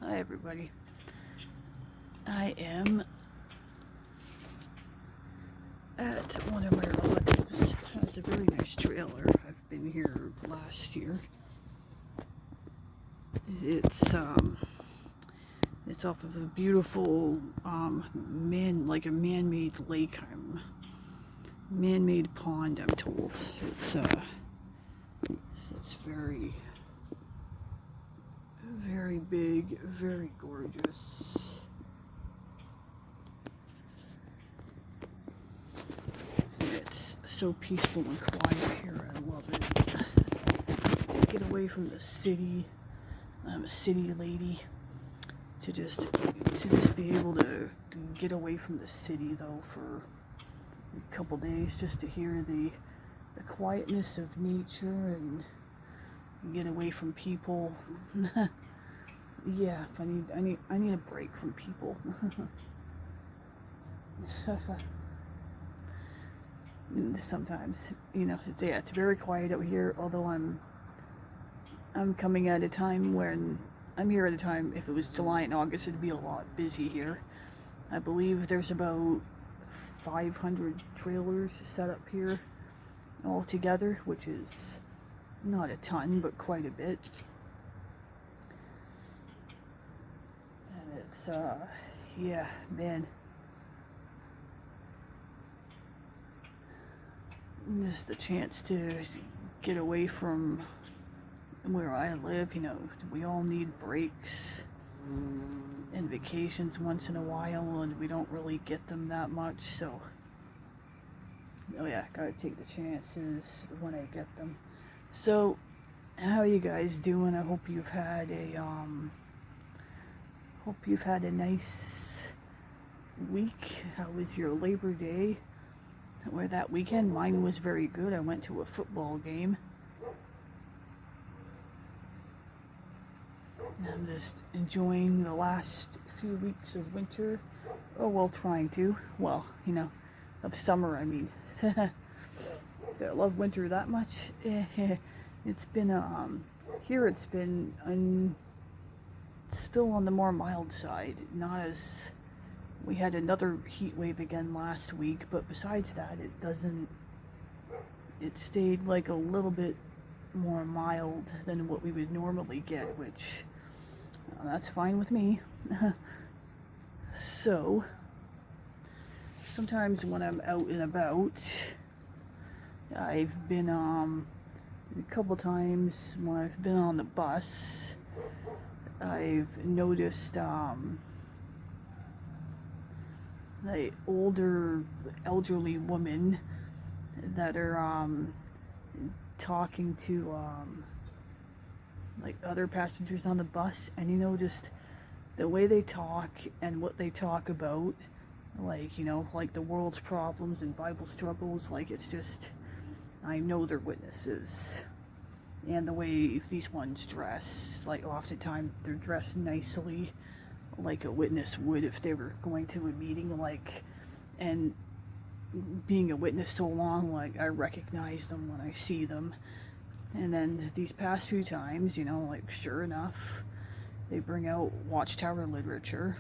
Hi everybody. I am at one of my relatives. It has a very nice trailer. I've been here last year. It's it's off of a beautiful like a man-made lake. Man-made pond, I'm told. It's very very big, very gorgeous. It's so peaceful and quiet here. I love it. To get away from the city. I'm a city lady. To just be able to get away from the city though for a couple days, just to hear the quietness of nature and get away from people. Yeah, I need a break from people. Sometimes, it's very quiet out here, although I'm coming at a time when I'm here at a time, if it was July and August, it'd be a lot busy here. I believe there's about 500 trailers set up here altogether, which is not a ton, but quite a bit. And it's, yeah, man. Just the chance to get away from where I live. We all need breaks and vacations once in a while, and we don't really get them that much, so gotta take the chances when I get them. So how are you guys doing? I hope you've had a nice week. How was your Labor Day or that weekend? Mine was very good. I went to a football game. I'm just enjoying the last few weeks of winter. Oh, well, trying to. Well, of summer, I mean. Do I love winter that much? It's been, here it's been still on the more mild side. Not as, we had another heat wave again last week, but besides that, it stayed like a little bit more mild than what we would normally get, which that's fine with me. So sometimes when I'm out and about, I've been a couple times when I've been on the bus, I've noticed the elderly women that are talking to like other passengers on the bus, and just the way they talk and what they talk about, like like the world's problems and Bible struggles, like it's just, I know they're witnesses. And the way these ones dress, like oftentimes they're dressed nicely, like a witness would if they were going to a meeting, like, and being a witness so long, like I recognize them when I see them. And then these past few times, like sure enough, they bring out Watchtower literature,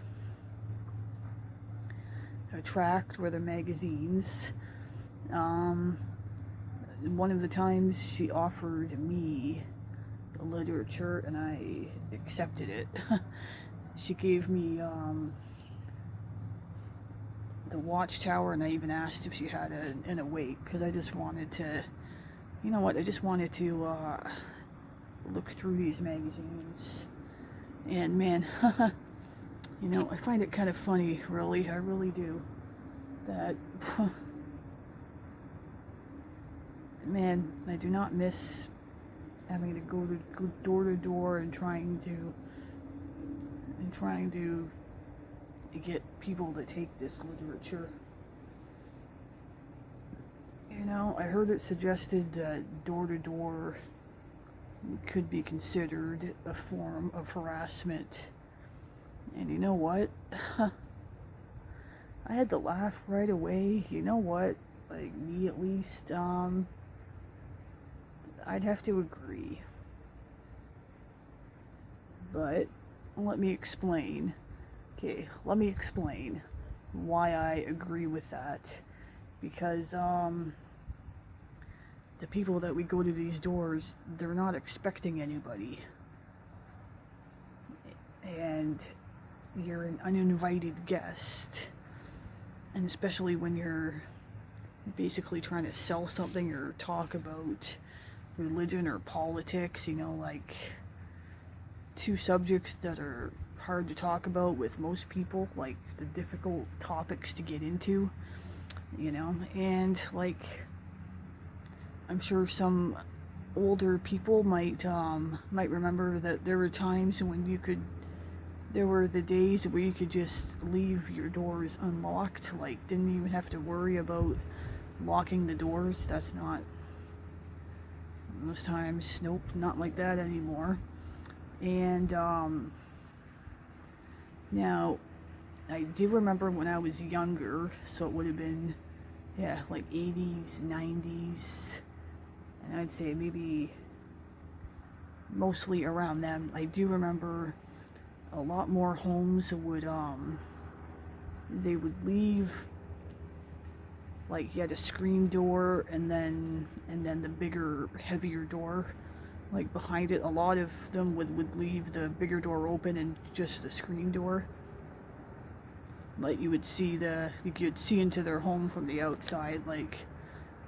a tract or the magazines. One of the times she offered me the literature and I accepted it. She gave me the Watchtower, and I even asked if she had an Awake, because I just wanted to, I just wanted to look through these magazines. And man, I find it kind of funny, really. I really do. That, man, I do not miss having to go door to door and trying to get people to take this literature. I heard it suggested that door to door could be considered a form of harassment. And you know what? I had to laugh right away. You know what? Like, me at least, I'd have to agree. But let me explain. Okay, let me explain why I agree with that. Because, the people that we go to these doors, they're not expecting anybody. And you're an uninvited guest. And especially when you're basically trying to sell something or talk about religion or politics, you know, like two subjects that are hard to talk about with most people, like the difficult topics to get into, you know. And like, I'm sure some older people might remember that there were times when there were the days where you could just leave your doors unlocked, like didn't even have to worry about locking the doors. That's not, most times, nope, not like that anymore. And now, I do remember when I was younger, so it would have been, yeah, like 80s, 90s, and I'd say maybe mostly around them. I do remember a lot more homes would, they would leave, like, you had a screen door and then the bigger, heavier door, like, behind it. A lot of them would leave the bigger door open and just the screen door. Like, you could see into their home from the outside, like,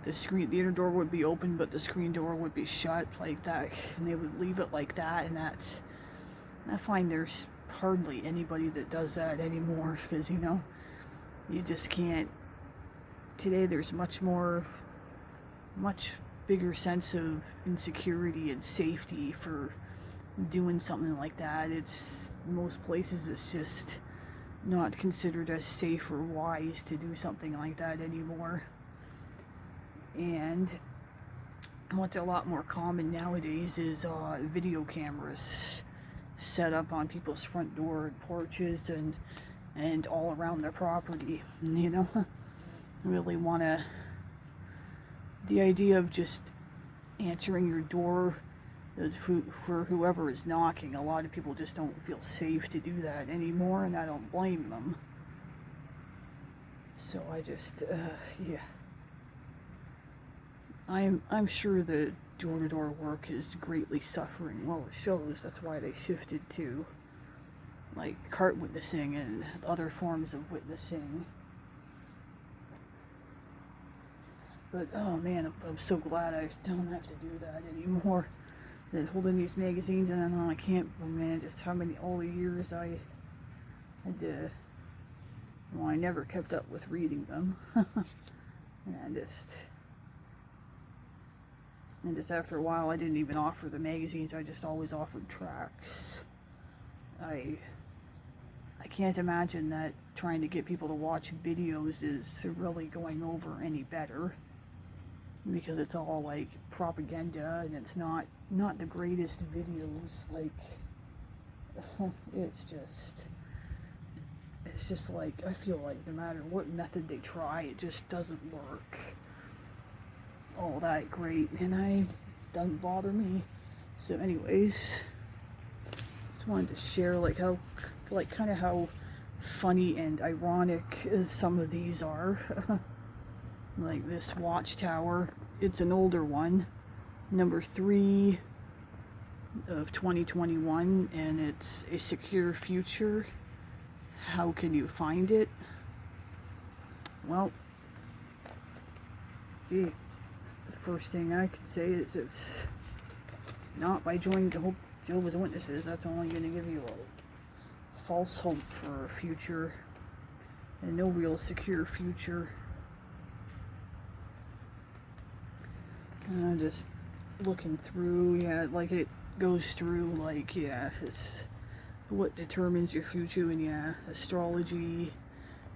the inner door would be open, but the screen door would be shut, like that, and they would leave it like that. And I find there's hardly anybody that does that anymore, because, you know, you just can't. Today there's much bigger sense of insecurity and safety for doing something like that. It's, most places it's just not considered as safe or wise to do something like that anymore. And what's a lot more common nowadays is video cameras set up on people's front door and porches and all around their property. You know, really want to, the idea of just answering your door for whoever is knocking, a lot of people just don't feel safe to do that anymore, and I don't blame them. So I just, yeah. I'm sure the door-to-door work is greatly suffering. Well, it shows. That's why they shifted to, like, cart witnessing and other forms of witnessing. But, oh man, I'm so glad I don't have to do that anymore. That holding these magazines, and then I can't, oh man, just how many, all the years I had to, well, I never kept up with reading them. And just after a while, I didn't even offer the magazines. I just always offered tracts. I can't imagine that trying to get people to watch videos is really going over any better, because it's all like propaganda, and it's not the greatest videos. Like, it's just like, I feel like no matter what method they try, it just doesn't work all that great, and it doesn't bother me. So anyways, just wanted to share like how, like, kind of how funny and ironic as some of these are. Like this watchtower, it's an older one, number 3 of 2021, and it's a secure future. How can you find it? Well, gee, the first thing I can say is it's not by joining the Jehovah's Witnesses. That's only going to give you a false hope for a future and no real secure future. Just looking through, yeah, like it goes through, like, yeah, it's what determines your future, and yeah, astrology,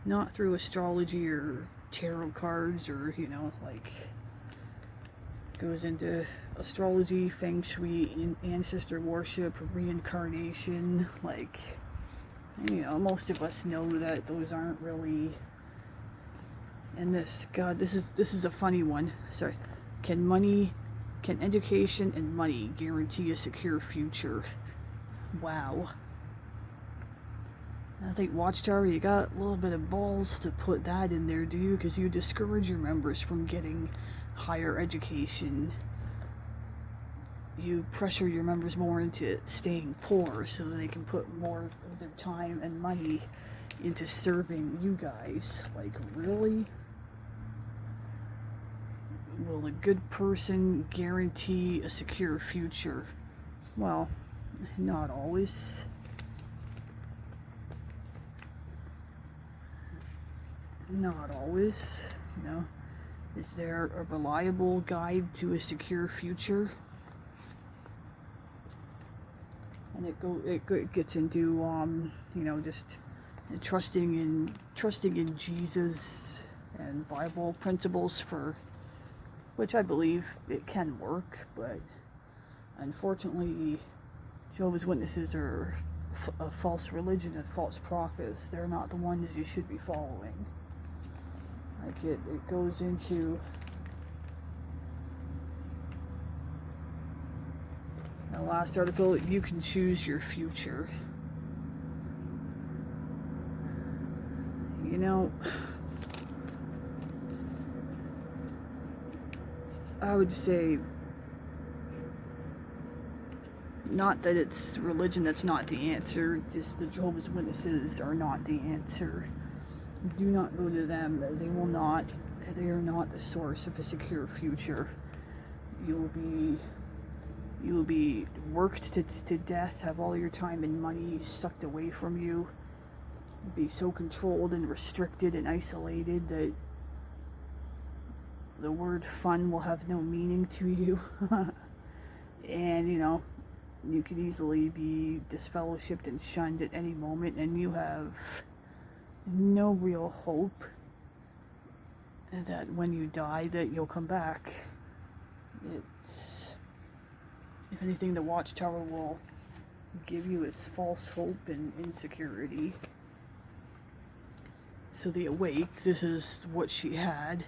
not through astrology or tarot cards, or, you know, like, goes into astrology, feng shui, ancestor worship, reincarnation. Like, you know, most of us know that those aren't really. And this, God, this is a funny one. Sorry. Can education and money guarantee a secure future? Wow. I think Watchtower, you got a little bit of balls to put that in there, do you? Because you discourage your members from getting higher education. You pressure your members more into staying poor so that they can put more of their time and money into serving you guys. Like, really? Will a good person guarantee a secure future? Well, not always. Not always, you know. Is there a reliable guide to a secure future? And it gets into you know, just trusting in Jesus and Bible principles, for which I believe it can work, but unfortunately Jehovah's Witnesses are a false religion and false prophets. They're not the ones you should be following. Like, it goes into the last article, you can choose your future. You know, I would say, not that it's religion that's not the answer, just the Jehovah's Witnesses are not the answer. Do not go to them. They are not the source of a secure future. You will be worked to death, have all your time and money sucked away from you, be so controlled and restricted and isolated that the word fun will have no meaning to you. And, you know, you could easily be disfellowshipped and shunned at any moment, and you have no real hope that when you die that you'll come back. It's, if anything, the Watchtower will give you its false hope and insecurity. So the Awake, this is what she had.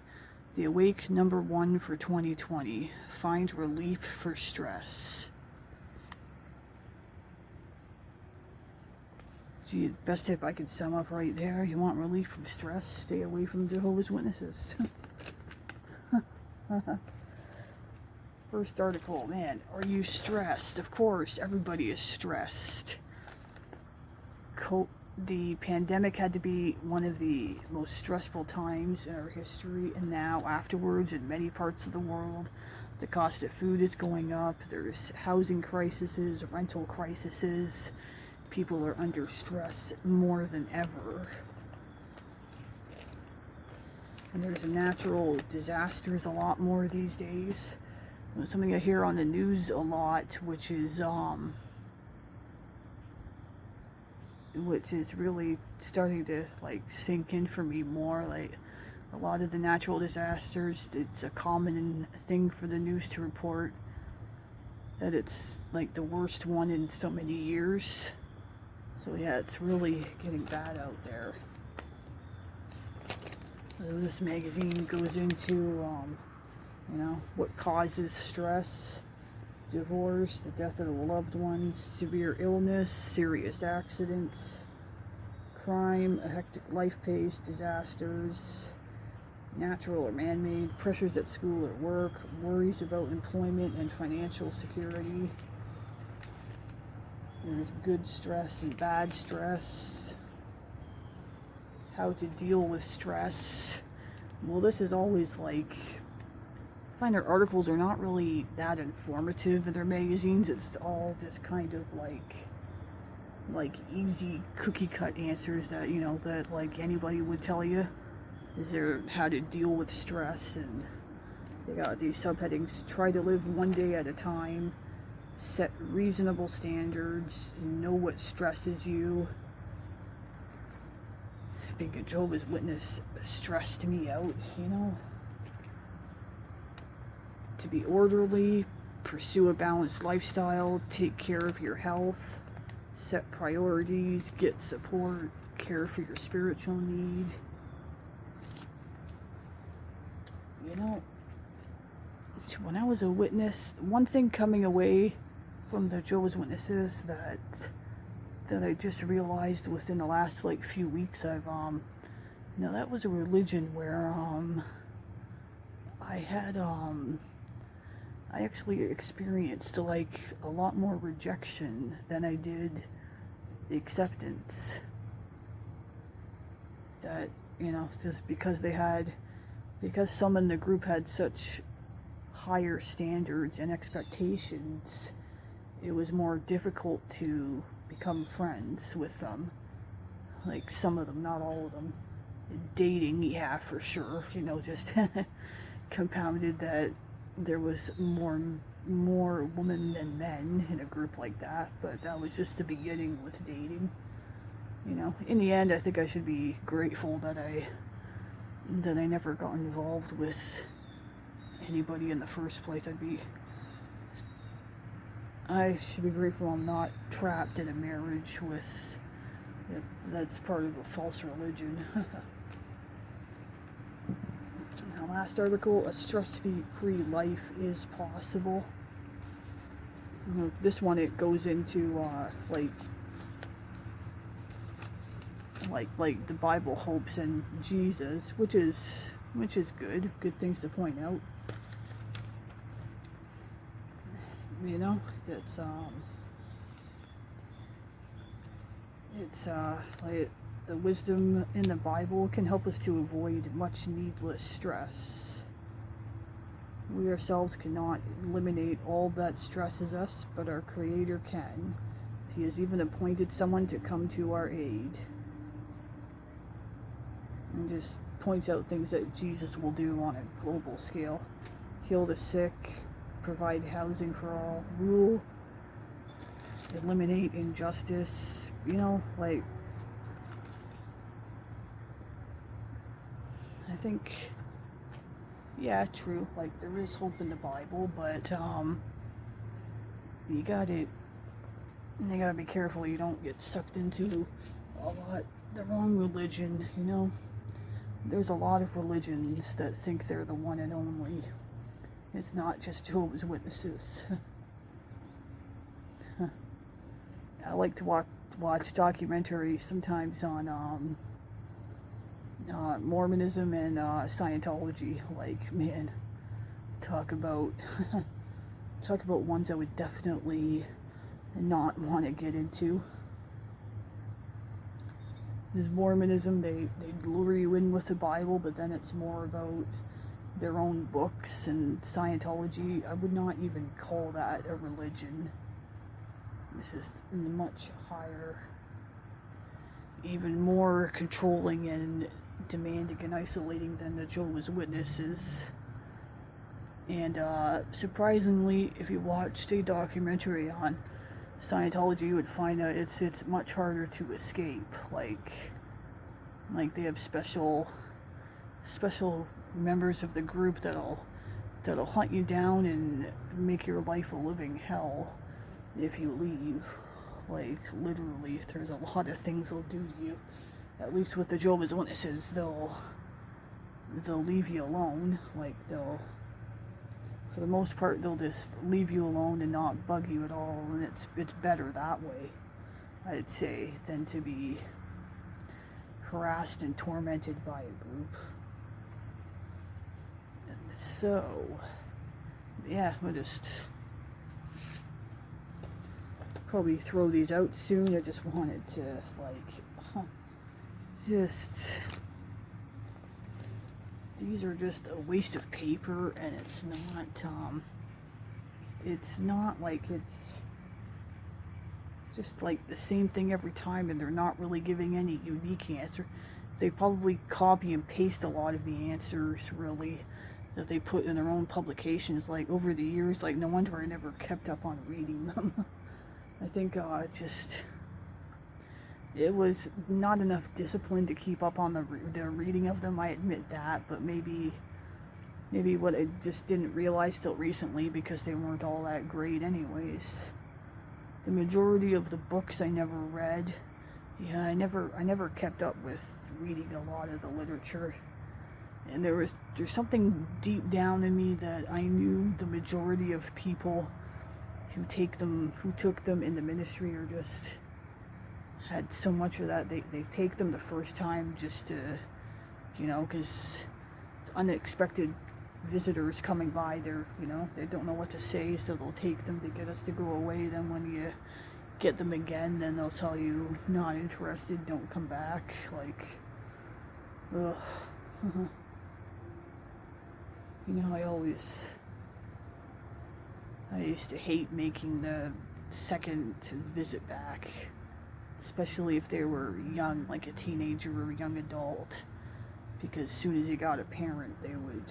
The Awake #1 for 2020. Find relief for stress. Gee, best tip I could sum up right there. You want relief from stress? Stay away from Jehovah's Witnesses. First article, man, are you stressed? Of course, everybody is stressed. The pandemic had to be one of the most stressful times in our history, and now afterwards in many parts of the world, the cost of food is going up. There's housing crises, rental crises. People are under stress more than ever. And there's natural disasters a lot more these days. Something I hear on the news a lot, which is really starting to like sink in for me more. Like, a lot of the natural disasters, it's a common thing for the news to report that it's like the worst one in so many years. So yeah, it's really getting bad out there. So this magazine goes into, you know, what causes stress: divorce, the death of a loved one, severe illness, serious accidents, crime, a hectic life pace, disasters, natural or man-made, pressures at school or work, worries about employment and financial security. There's good stress and bad stress. How to deal with stress. Well, this is always like, I find their articles are not really that informative in their magazines. It's all just kind of like easy cookie cut answers that, you know, that like anybody would tell you. Is there how to deal with stress, and they got these subheadings: try to live one day at a time, set reasonable standards, know what stresses you. Being a Jehovah's Witness stressed me out, you know. To be orderly, pursue a balanced lifestyle, take care of your health, set priorities, get support, care for your spiritual need. You know, when I was a witness, one thing coming away from the Jehovah's Witnesses that I just realized within the last like few weeks. That was a religion where I had I actually experienced like a lot more rejection than I did acceptance. That, just because some in the group had such higher standards and expectations, it was more difficult to become friends with them. Like some of them, not all of them. Dating, yeah, for sure. Just compounded that there was more women than men in a group like that. But that was just the beginning with dating. In the end, I think I should be grateful that I never got involved with anybody in the first place. I should be grateful I'm not trapped in a marriage with that's part of a false religion. Now, last article: a stress-free life is possible. This one, it goes into like the Bible hopes in Jesus, which is good things to point out. That's it's like the wisdom in the Bible can help us to avoid much needless stress. We ourselves cannot eliminate all that stresses us, but our Creator can. He has even appointed someone to come to our aid. And just points out things that Jesus will do on a global scale. Heal the sick, provide housing for all, rule, eliminate injustice, I think, yeah, true, there is hope in the Bible, but you gotta be careful you don't get sucked into the wrong religion. There's a lot of religions that think they're the one and only. It's not just Jehovah's Witnesses. I like to watch documentaries sometimes on Mormonism and Scientology. Man, talk about ones I would definitely not want to get into. This Mormonism, they lure you in with the Bible, but then it's more about their own books. And Scientology, I would not even call that a religion. It's just much higher, even more controlling and demanding and isolating than the Jehovah's Witnesses. And surprisingly, if you watched a documentary on Scientology, you would find out it's much harder to escape. Like they have special members of the group that'll hunt you down and make your life a living hell if you leave. Literally, there's a lot of things they'll do to you. At least with the Jehovah's Witnesses, they'll leave you alone. For the most part, they'll just leave you alone and not bug you at all, and it's better that way, I'd say, than to be harassed and tormented by a group. And so, yeah, we'll just probably throw these out soon. I just wanted to, these are just a waste of paper, and it's just like the same thing every time, and they're not really giving any unique answer. They probably copy and paste a lot of the answers, really, that they put in their own publications, over the years. No wonder I never kept up on reading them. I think it was not enough discipline to keep up on the reading of them, I admit that, but maybe what I just didn't realize till recently, because they weren't all that great anyways. The majority of the books I never read. Yeah, I never kept up with reading a lot of the literature. And there's something deep down in me that I knew the majority of people who took them in the ministry are just had so much of that. They take them the first time just to, you know, because unexpected visitors coming by, they're, you know, they don't know what to say, so they'll take them to get us to go away. Then when you get them again, then they'll tell you, not interested, don't come back. Like, ugh. You know, I used to hate making the second visit back, especially if they were young, like a teenager or a young adult, because as soon as you got a parent, they would,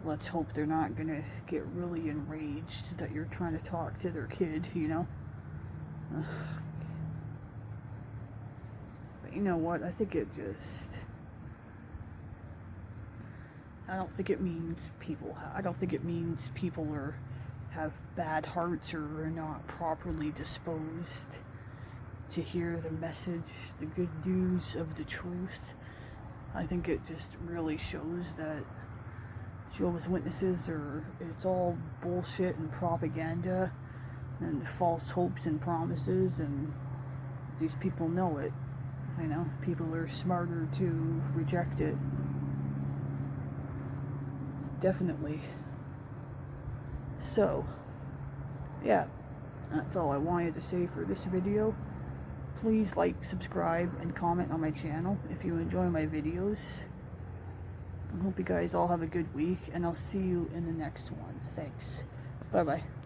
let's hope they're not gonna get really enraged that you're trying to talk to their kid, you know? But you know what, I think it just, I don't think it means people have bad hearts or are not properly disposed to hear the message, the good news of the truth. I think it just really shows that Jehovah's Witnesses it's all bullshit and propaganda and false hopes and promises, and these people know it. You know, people are smarter to reject it. Definitely. So, yeah, that's all I wanted to say for this video. Please like, subscribe, and comment on my channel if you enjoy my videos. I hope you guys all have a good week, and I'll see you in the next one. Thanks. Bye-bye.